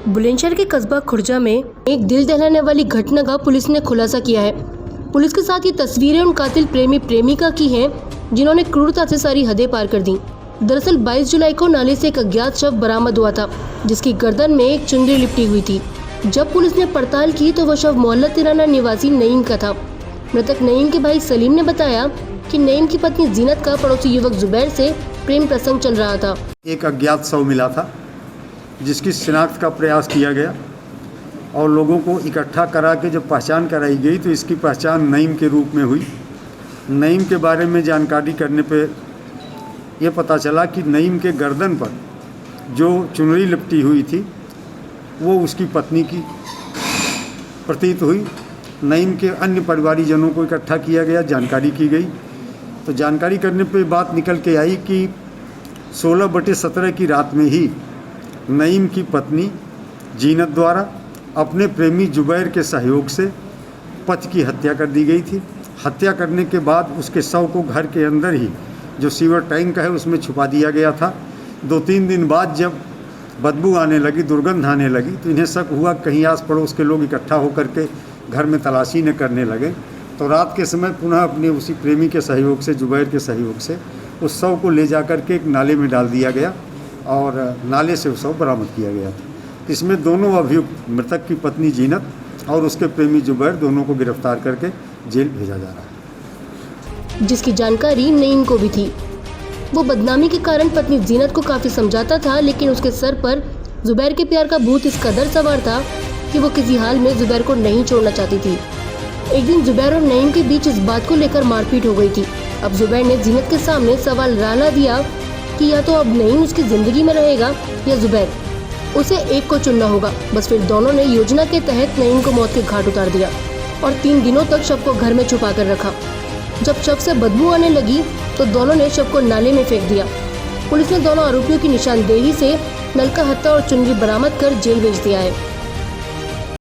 बुलंदशहर के कस्बा खुर्जा में एक दिल दहलाने वाली घटना का पुलिस ने खुलासा किया है। पुलिस के साथ ये तस्वीरें उन कातिल प्रेमी प्रेमिका की हैं जिन्होंने क्रूरता से सारी हदें पार कर दी। दरअसल 22 जुलाई को नाले से एक अज्ञात शव बरामद हुआ था जिसकी गर्दन में एक चुनरी लिपटी हुई थी। जब पुलिस ने पड़ताल की तो वह शव मोहल्ला तिराना निवासी नईम का था। मृतक नईम के भाई सलीम ने बताया कि नईम की पत्नी जीनत का पड़ोसी युवक जुबैर से प्रेम प्रसंग चल रहा था। एक अज्ञात शव मिला था जिसकी शिनाख्त का प्रयास किया गया और लोगों को इकट्ठा करा के जब पहचान कराई गई तो इसकी पहचान नईम के रूप में हुई। नईम के बारे में जानकारी करने पे ये पता चला कि नईम के गर्दन पर जो चुनरी लिपटी हुई थी वो उसकी पत्नी की प्रतीत हुई। नईम के अन्य परिवारीजनों को इकट्ठा किया गया, जानकारी की गई तो जानकारी करने पे बात निकल के आई कि 16/17 की रात में ही नईम की पत्नी जीनत द्वारा अपने प्रेमी जुबैर के सहयोग से पति की हत्या कर दी गई थी। हत्या करने के बाद उसके शव को घर के अंदर ही जो सीवर टैंक है उसमें छुपा दिया गया था। 2-3 दिन बाद जब बदबू आने लगी, दुर्गंध आने लगी तो इन्हें शक हुआ कहीं आस पड़ोस के लोग इकट्ठा होकर के घर में तलाशी न करने लगे तो रात के समय पुनः अपने उसी प्रेमी के सहयोग से, जुबैर के सहयोग से उस शव को ले जाकर के एक नाले में डाल दिया गया और नाले से उस शव बरामद किया गया था। इसमें दोनों अभियुक्त मृतक की पत्नी जीनत और उसके प्रेमी जुबैर दोनों को गिरफ्तार करके जेल भेजा जा रहा है, जिसकी जानकारी नईम को भी थी। वो बदनामी के कारण पत्नी जीनत को काफी समझाता था, लेकिन उसके सर पर जुबैर के प्यार का भूत इस कदर सवार था कि वो किसी हाल में जुबैर को नहीं छोड़ना चाहती थी। एक दिन जुबैर और नईम के बीच इस बात को लेकर मारपीट हो गई थी। अब जुबैर ने जीनत के सामने सवाल डाला दिया कि या तो अब नईम उसकी जिंदगी में रहेगा या जुबैर, उसे एक को चुनना होगा। बस फिर दोनों ने योजना के तहत नईम को मौत के घाट उतार दिया और 3 दिनों तक शव को घर में छुपा कर रखा। जब शव से बदबू आने लगी तो दोनों ने शव को नाले में फेंक दिया। पुलिस ने दोनों आरोपियों की निशानदेही से नलका हत्या और चुनरी बरामद कर जेल भेज दिया है।